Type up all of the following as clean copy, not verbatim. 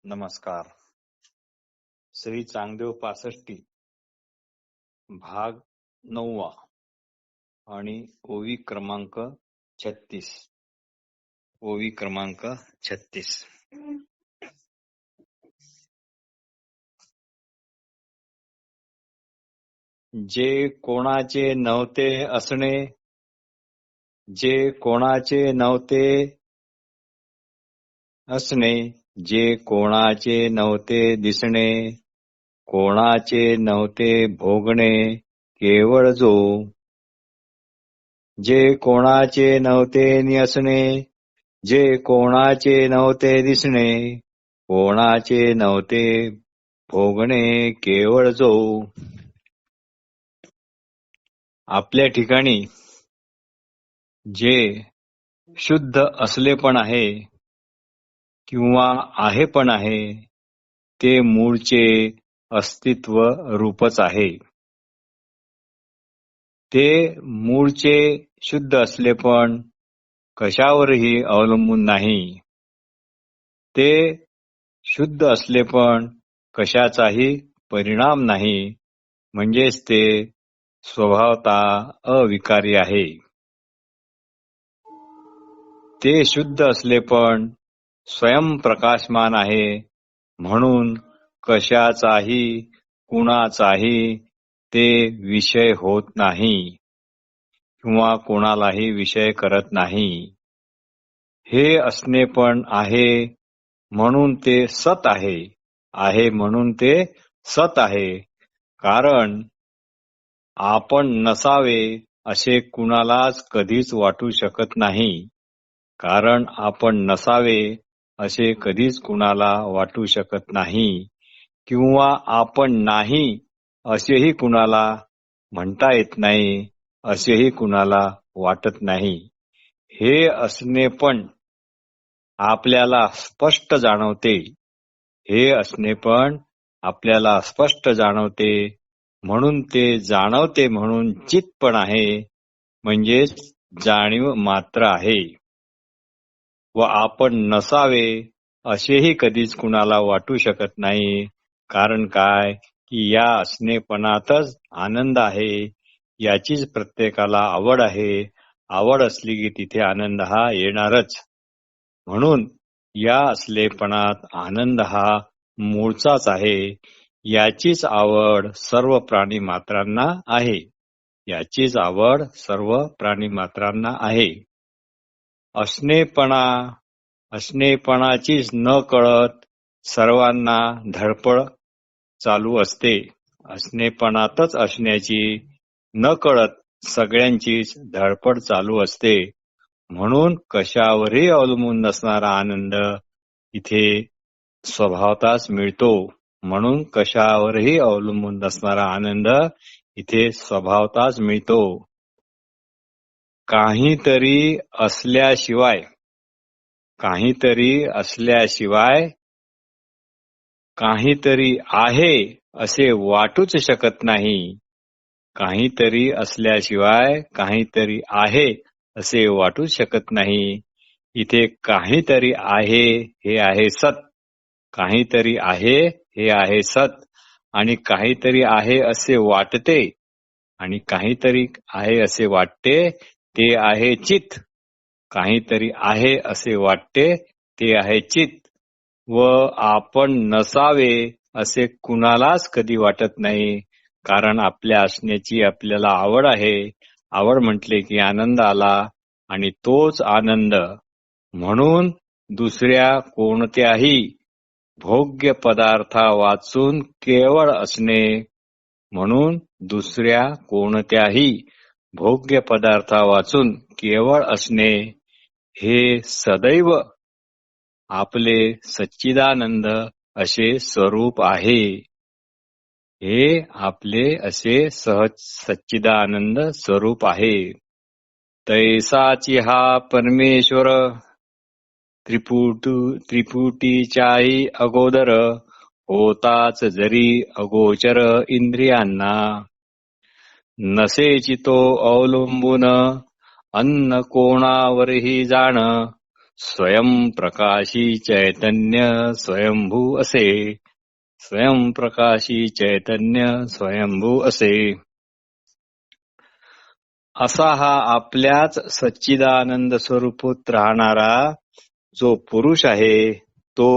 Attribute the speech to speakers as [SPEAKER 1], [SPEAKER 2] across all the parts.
[SPEAKER 1] नमस्कार. श्री चांगदेव पासष्टी भाग 9 आणि ओवी क्रमांक 36. ओवी क्रमांक 36. जे कोणाचे नव्हते असणे, जे कोणाचे नव्हते असणे, जे कोणाचे नव्हते दिसणे, कोणाचे नव्हते भोगणे, केवळ जो. जे कोणाचे नव्हते निसणे, जे कोणाचे नव्हते दिसणे, कोणाचे नव्हते भोगणे, केवळ जो. आपल्या ठिकाणी जे शुद्ध असले पण आहे किंवा आहे पण आहे, ते मूळचे अस्तित्व रूपच आहे. ते मूळचे शुद्ध असले पण कशावरही अवलंबून नाही. ते शुद्ध असले पण कशाचाही परिणाम नाही, म्हणजेच ते स्वभावतः अविकारी आहे. ते शुद्ध असले पण स्वयंप्रकाशमान आहे, म्हणून कशाचाही कुणाचाही ते विषय होत नाही किंवा कोणालाही विषय करत नाही. हे असणे पण आहे म्हणून ते सत आहे, आहे म्हणून ते सत आहे. कारण आपण नसावे असे कुणालाच कधीच वाटू शकत नाही. कारण आपण नसावे असे कधीच कुणाला वाटू शकत नाही, किंवा आपण नाही असेही कुणाला म्हणता येत नाही, असेही कुणाला वाटत नाही. हे असणे पण आपल्याला स्पष्ट जाणवते, हे असणे पण आपल्याला स्पष्ट जाणवते, म्हणून ते जाणवते म्हणून चित पण आहे, म्हणजेच जाणीव मात्र आहे. व आपण नसावे असेही कधीच कुणाला वाटू शकत नाही. कारण काय की या असणेपणातच आनंद आहे, याचीच प्रत्येकाला आवड आहे. आवड असली की तिथे आनंद हा येणारच. म्हणून या असलेपणात आनंद हा मूळचाच आहे. याचीच आवड सर्व प्राणी मात्रांना आहे. याचीच आवड सर्व प्राणी मात्रांना आहे. असणेपणाचीच न कळत सर्वांना धडपड चालू असते. असणेपणातच असण्याची न कळत सगळ्यांचीच धडपड चालू असते. म्हणून कशावरही अवलंबून नसणारा आनंद इथे स्वभावताच मिळतो. म्हणून कशावरही अवलंबून नसणारा आनंद इथे स्वभावताच मिळतो. काहीतरी असल्याशिवाय काहीतरी आहे असे वाटूच शकत नाही. काहीतरी असल्याशिवाय काहीतरी आहे असे वाटूच शकत नाही. इथे काहीतरी आहे हे आहे सत. काहीतरी आहे हे आहे सत. आणि काहीतरी आहे असे वाटते आणि काहीतरी आहे असे वाटते ते आहे चित. काहीतरी आहे असे वाटते ते आहे चित. व आपण नसावे असे कुणालाच कधी वाटत नाही. कारण आपल्या असण्याची आपल्याला आवड आहे. आवड म्हटले की आनंद आला, आणि तोच आनंद म्हणून दुसऱ्या कोणत्याही भोग्य पदार्था वाचून केवळ असणे, म्हणून दुसऱ्या कोणत्याही भोग्य पदार्था वाचून केवळ असणे हे सदैव आपले सच्चिदानंद असे स्वरूप आहे. हे आपले असे सच्चिदानंद स्वरूप आहे. तैसाची हा परमेश्वर त्रिपुटीच्याही अगोदर होताच जरी अगोचर इंद्रियांना. नसेची तो अवलंबून अन्न कोणावरही जाण, स्वयंप्रकाशी चैतन्य स्वयंभू असे. स्वयंप्रकाशी चैतन्य स्वयंभू असे. असा हा आपल्याच सच्चिदानंद स्वरूपात राहणारा जो पुरुष आहे तो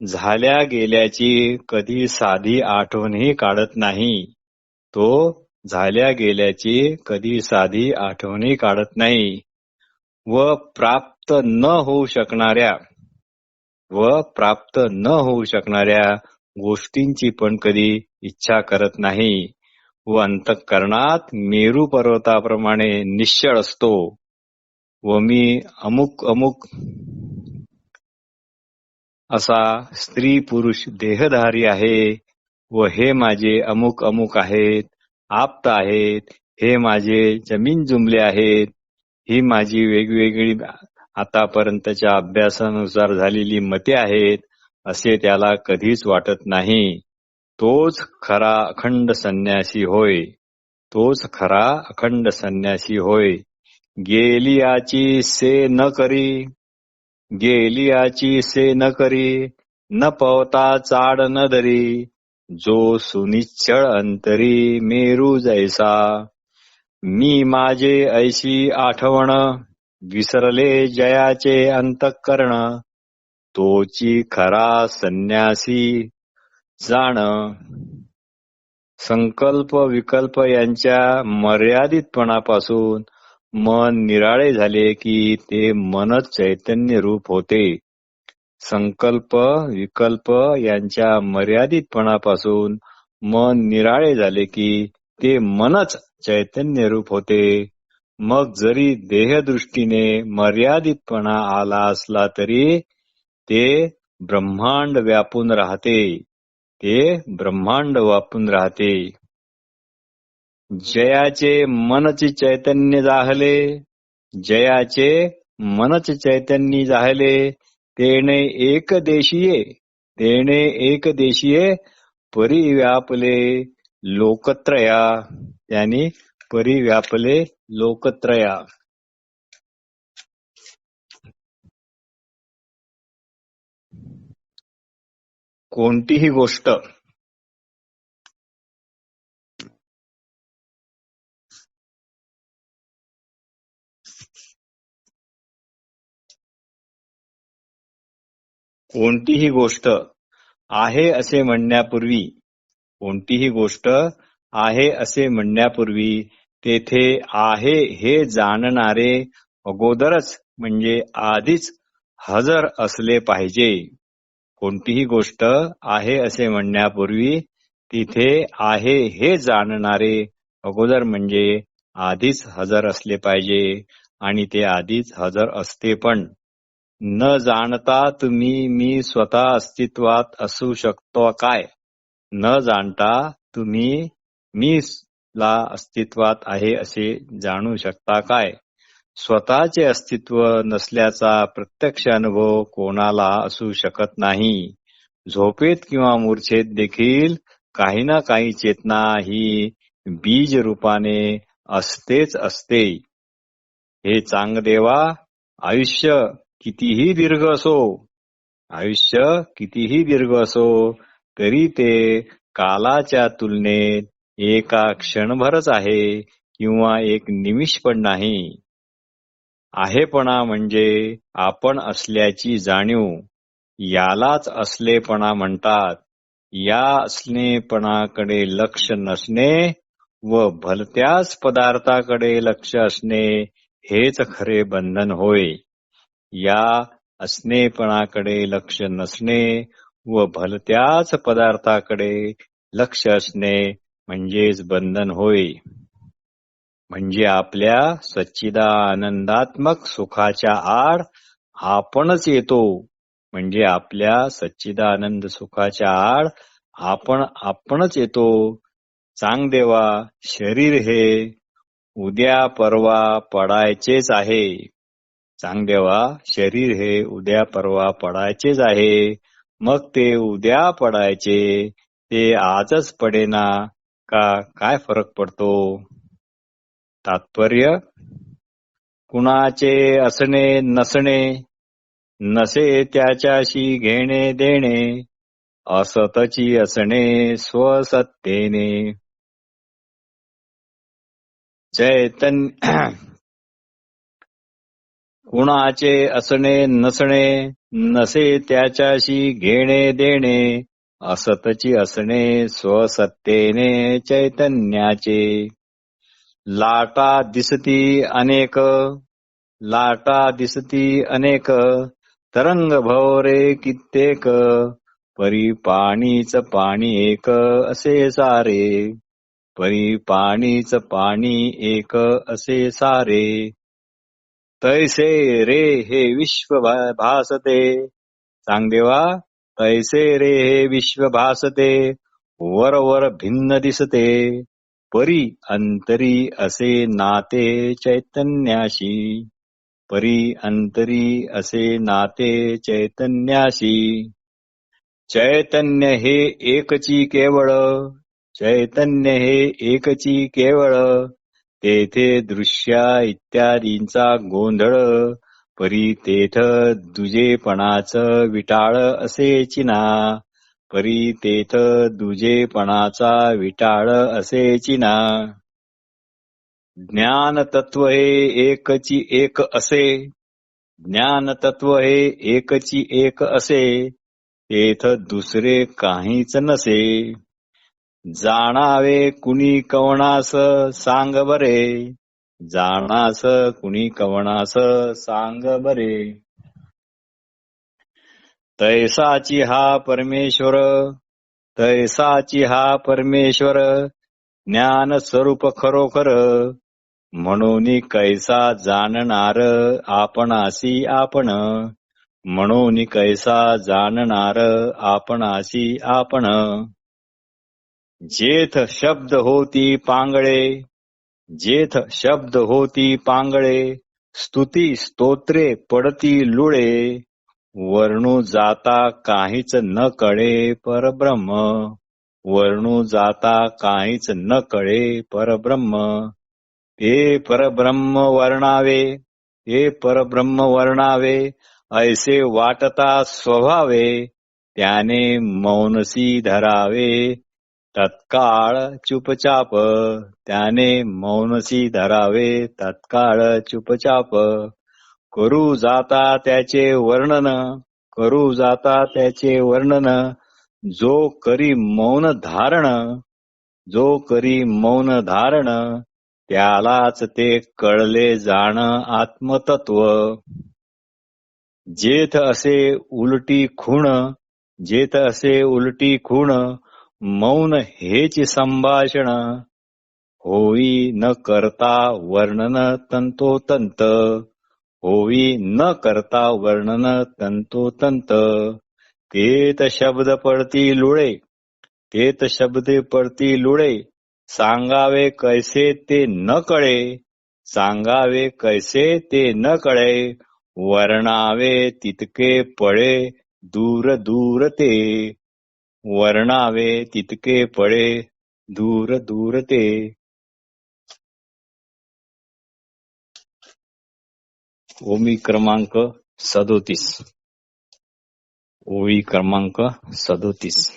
[SPEAKER 1] झाल्या गेल्याची कधी साधी आठवणही काढत नाही. तो झाल्या गेल्याची कधी साधी आठवणही काढत नाही व प्राप्त न होऊ शकणाऱ्या गोष्टींची पण कधी इच्छा करत नाही व अंतःकरणात मेरू पर्वताप्रमाणे निश्चळ असतो व मी अमुक अमुक असा स्त्री पुरुष देहधारी आहे व हे माझे अमुक अमुक आहेत, आप्त आहेत, हे माझे जमीन जुमले आहेत, ही माझी वेगवेगळी आतापर्यंतच्या अभ्यासानुसार झालेली मते आहेत, असे त्याला कधीच वाटत नाही. तोच खरा अखंड संन्यासी होय. तोच खरा अखंड संन्यासी होय. गेलियाची से न करी, गेलियाची से न करी, न पवता चाड न धरी, जो सुनिश्चळ अंतरी मेरू जैसा. मी माझे ऐशी आठवण, विसरले जयाचे अंतःकरण, तोची खरा संन्यासी जाण. संकल्प विकल्प यांच्या मर्यादितपणापासून मन निराळे झाले की ते मनच चैतन्य रूप होते. संकल्प विकल्प यांच्या मर्यादितपणापासून मन निराळे झाले की ते मनच चैतन्य रूप होते. मग जरी देहदृष्टीने मर्यादितपणा आला असला तरी ते ब्रह्मांड व्यापून राहते. ते ब्रह्मांड व्यापून राहते. जयाचे मनचे चैतन्य जाहले, जयाचे मनचे चैतन्य जाहले, तेणे एकदेशीये परिव्यापले लोकत्रया. त्यांनी परिव्यापले लोकत्रया. कोणतीही गोष्ट कोणतीही गोष्ट आहे असे म्हणण्यापूर्वी, कोणतीही गोष्ट आहे असे म्हणण्यापूर्वी तेथे आहे हे जाणणारे अगोदरच म्हणजे आधीच हजर असले पाहिजे. कोणतीही गोष्ट आहे असे म्हणण्यापूर्वी तिथे आहे हे जाणणारे अगोदर म्हणजे आधीच हजर असले पाहिजे आणि ते आधीच हजर असते पण. न जाणता तुम्ही मी स्वतः अस्तित्वात असू शकतो काय? न जाणता तुम्ही मी ला अस्तित्वात आहे असे जाणू शकता काय? स्वतःचे अस्तित्व नसल्याचा प्रत्यक्ष अनुभव कोणाला असू शकत नाही. झोपेत किंवा मूर्छेत देखील काही ना काही चेतना ही बीज रूपाने असतेच असते. हे चांगदेवा, आयुष्य कितीही दीर्घ असो, आयुष्य कितीही दीर्घ असो तरी ते कालाच्या तुलनेत एका क्षणभरच आहे किंवा एक निमिष पण नाही. आहेपणा म्हणजे आपण असल्याची जाणीव, यालाच असलेपणा म्हणतात. या असलेपणाकडे लक्ष नसणे व भलत्याच पदार्थाकडे लक्ष असणे हेच खरे बंधन होय. या असणेपणाकडे लक्ष नसणे व भलत्याच पदार्थाकडे लक्ष असणे म्हणजेच बंधन होय. म्हणजे आपल्या सच्चिदानंदात्मक सुखाच्या आड आपणच येतो. म्हणजे आपल्या सच्चिदानंद सुखाच्या आड आपणच येतो. चांगदेवा, शरीर हे उद्या परवा पडायचेच आहे. चांगदेवा, शरीर हे उद्या परवा पडायचेच आहे. मग ते उद्या पडायचे ते आजच पडेना का काय फरक पडतो? तात्पर्य, कुणाचे असणे नसणे नसे त्याच्याशी घेणे देणे असतची असणे स्वसत्तेने. चैतन्य कुणाचे असणे नसणे नसे त्याच्याशी घेणे देणे असतची असणे स्वसत्तेने चैतन्याचे. लाटा दिसती अनेक लाटा दिसती अनेक तरंग भवरे कित्येक परी पाणीच पाणी एक असे सारे. परी पाणीच पाणी एक असे सारे. तैसे रे हे विश्व भासते. सांग देवा, तैसे रे हे विश्व भासते. वर वर भिन्न दिसते. परी अंतरी असे नाते चैतन्याशी. परी अंतरी असे नाते चैतन्याशी. चैतन्य हे एकची केवळ. चैतन्य हे एकची केवळ. तेथे दृश्या इत्यादींचा गोंधळ. परी तेथ दुजेपणाच विटाळ असेची ना. परी तेथ दुजेपणाचा विटाळ असेची ना. ज्ञान तत्व हे एकची एक असे. ज्ञान तत्व हे एकची एक असे. तेथ दुसरे काहीच नसे. जाणावे कुणी कवणास सांग बरे. जाणास कुणी कवणास सांग बरे. तैसाची हा परमेश्वर. तैसाची हा परमेश्वर. ज्ञान स्वरूप खरोखर. म्हणून कैसा जाणणार आपणासी आपण. म्हणून कैसा जाणणार आपणासी आपण. जेथ शब्द होती पांगळे. जेथ शब्द होती पांगळे. स्तुती स्तोत्रे पडती लुळे. वर्णू जाता काहीच न कळे परब्रह्म. वर्णू जाता काहीच न कळे परब्रह्म. ते परब्रह्म वर्णावे. ते परब्रह्म वर्णावे. ऐसे वाटता स्वभावे. त्याने मौनसी धरावे. तत्काळ चुपचाप. त्याने मौनसी धरावे. तत्काळ चुपचाप. करू जाता त्याचे वर्णन. करू जाता त्याचे वर्णन. जो करी मौन धारण. जो करी मौन धारण. त्यालाच ते कळले जाण आत्मतत्व. जेथ असे उलटी खूण. जेथ असे उलटी खूण. मौन हेच संभाषण. होई न करता वर्णन तंतोतंत. होई न करता वर्णन तंतोतंत. तेत शब्द पडती लुळे. तेत शब्द पडती लुळे. सांगावे कैसे ते न कळे. सांगावे कैसे ते न कळे. वर्णावे तितके पळे दूर दूर ते. वर्णावे तितके पळे दूर दूर ते. ओवी क्रमांक 37. ओवी क्रमांक 37.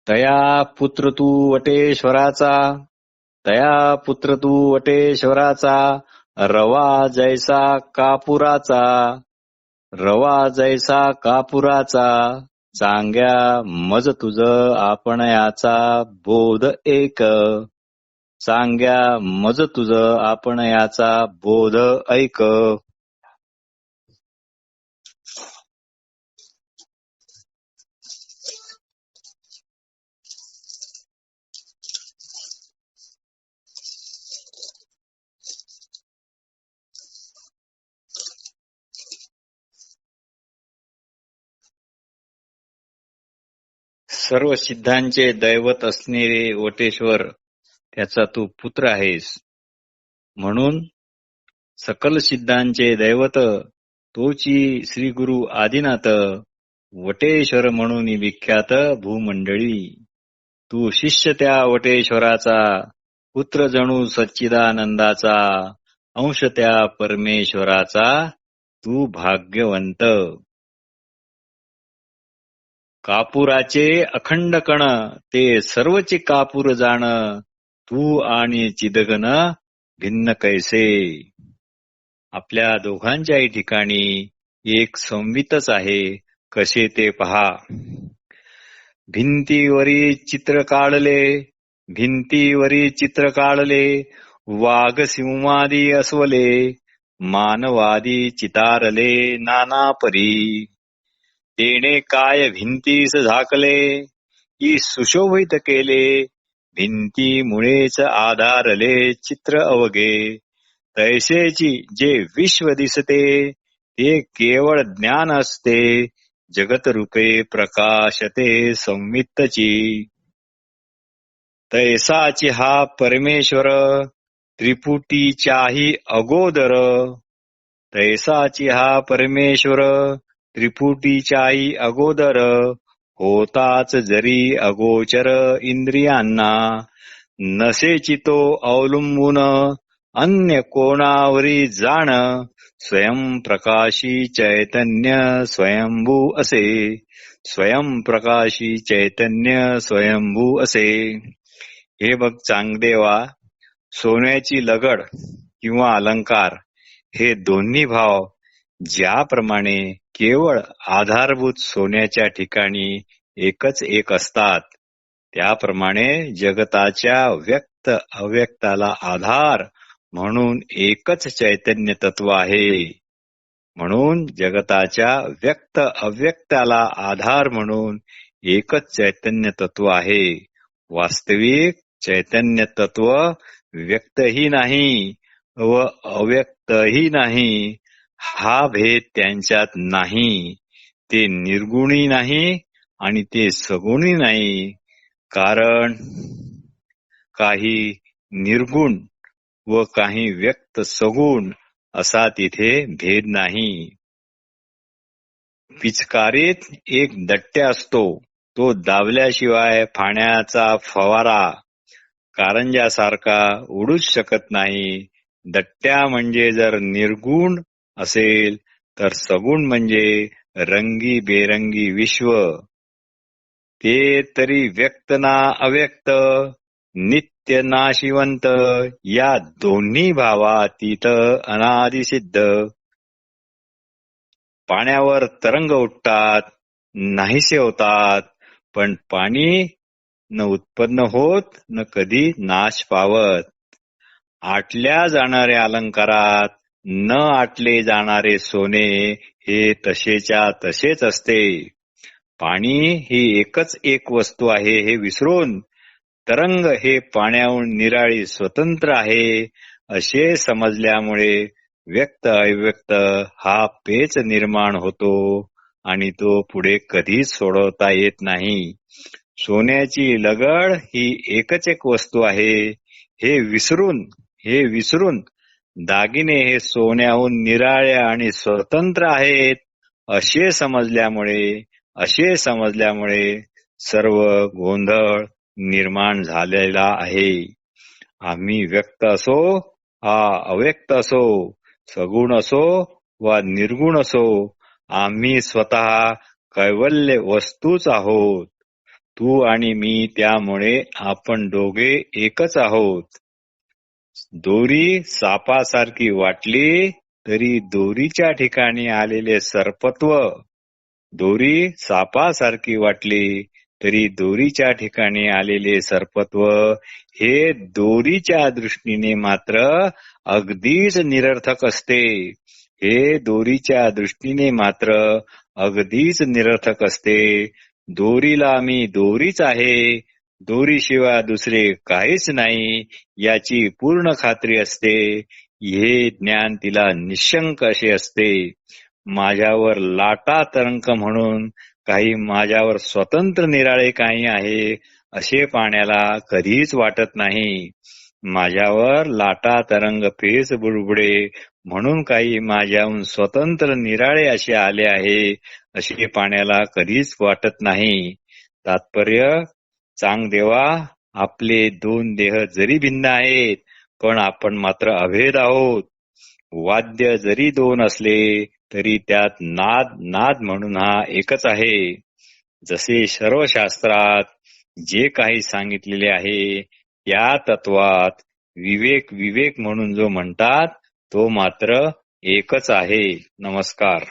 [SPEAKER 1] तया पुत्र तू वटेश्वराचा. तया पुत्र तू वटेश्वराचा. रवा जैसा कापुराचा. रवा जैसा कापुराचा. चांग्या मज तुझ आपणयाचा बोध एक. चांग्या मज तुझ आपणयाचा बोध ऐक. सर्व सिद्धांचे दैवत असलेले वटेश्वर त्याचा तू पुत्र आहेस. म्हणून सकल सिद्धांचे दैवत तोची श्री गुरु आदिनाथ वटेश्वर म्हणून विख्यात भूमंडळी. तू शिष्य त्या वटेश्वराचा. पुत्र जणू सच्चिदानंदाचा, अंश त्या परमेश्वराचा, तू भाग्यवंत. कापुराचे अखंड कण, ते सर्वचे कापूर जाण, तू आणि चिदघन भिन्न कैसे. आपल्या दोघांच्याही ठिकाणी एक संवितच आहे, कसे ते पहा. भिंतीवरी चित्र काढले, भिंतीवरी चित्र काढले, वाघ सिंहादी अस्वले, मानवादी चितारले नाना परी. तेने काय भिंतीस झाकले, ई सुशोभित केले, भिंतीमुळेच आधारले चित्र अवघे. तैसेची जे विश्व दिसते, ते केवळ ज्ञान असते, जगत रूपे प्रकाशते संवित्तची. तैसाची हा परमेश्वर, त्रिपुटीच्याही अगोदर. तैसाची हा परमेश्वर, त्रिपुटीच्याही अगोदर, होताच जरी अगोचर इंद्रियांना. नसेची तो अवलंबून अन्य कोणावरी जाण, स्वयंप्रकाशी चैतन्य स्वयंभू असे. स्वयंप्रकाशी चैतन्य स्वयंभू असे. हे बघ चांगदेवा, सोन्याची लगड किंवा अलंकार हे दोन्ही भाव ज्याप्रमाणे केवळ आधारभूत सोन्याच्या ठिकाणी एकच एक असतात, त्याप्रमाणे जगताच्या व्यक्त अव्यक्ताला आधार म्हणून एकच चैतन्य तत्व आहे. म्हणून जगताच्या व्यक्त अव्यक्ताला आधार म्हणून एकच चैतन्य तत्व आहे. वास्तविक चैतन्य तत्व व्यक्तही नाही व अव्यक्तही नाही, हा भेद त्यांच्यात नाही. ते निर्गुणी नाही आणि ते सगुणी नाही, कारण काही निर्गुण व काही व्यक्त सगुण असा तिथे भेद नाही. पिचकारीत एक दट्ट्या असतो, तो दाबल्याशिवाय पाण्याचा फवारा कारंजासारखा उडूच शकत नाही. दट्ट्या म्हणजे जर निर्गुण असेल, तर सगुण म्हणजे रंगी बेरंगी विश्व. ते तरी व्यक्त ना अव्यक्त, नित्य नाशिवंत, या दोन्ही भावातीत अनादिसिद्ध. पाण्यावर तरंग उठतात, नाहीसे होतात, पण पाणी न उत्पन्न होत न कधी नाश पावत. आटल्या जाणाऱ्या अलंकारात न आटले जाणारे सोने हे तसेच्या तसेच असते. पाणी ही एकच एक वस्तू आहे हे विसरून, तरंग हे पाण्याहून निराळी स्वतंत्र आहे असे समजल्यामुळे व्यक्त अव्यक्त हा पेच निर्माण होतो आणि तो पुढे कधीच सोडवता येत नाही. सोन्याची लगड ही एकच एक वस्तू आहे हे विसरून दागिने हे सोन्याहून निराळ्या आणि स्वतंत्र आहेत असे समजल्यामुळे सर्व गोंधळ निर्माण झालेला आहे. आम्ही व्यक्त असो हा अव्यक्त असो, सगुण असो वा निर्गुण असो, आम्ही स्वतः कैवल्य वस्तूच आहोत. तू आणि मी, त्यामुळे आपण दोघे एकच आहोत. दोरी सापासारखी वाटली तरी दोरीच्या ठिकाणी आलेले सर्पत्व, दोरी सापासारखी वाटली तरी दोरीच्या ठिकाणी आलेले सर्पत्व हे दोरीच्या दृष्टीने मात्र अगदीच निरर्थक असते. हे दोरीच्या दृष्टीने मात्र अगदीच निरर्थक असते. दोरीला मी दोरीच आहे, दोरीशिवाय दुसरे काहीच नाही याची पूर्ण खात्री असते. हे ज्ञान तिला निशंक असे असते. माझ्यावर लाटा तरंग म्हणून काही माझ्यावर स्वतंत्र निराळे काही आहे असे पाण्याला कधीच वाटत नाही. माझ्यावर लाटा तरंग फेस बुडबुडे म्हणून काही माझ्याहून स्वतंत्र निराळे असे आले आहे असे पाण्याला कधीच वाटत नाही. तात्पर्य, चांगदेवा, आपले दोन देह जरी भिन्न आहेत पण आपण मात्र अभेद आहोत. वाद्य जरी दोन असले तरी त्यात नाद नाद म्हणून हा एकच आहे. जसे सर्व शास्त्रात जे काही सांगितलेले आहे त्या तत्वात विवेक विवेक म्हणून जो म्हणतात तो मात्र एकच आहे. नमस्कार.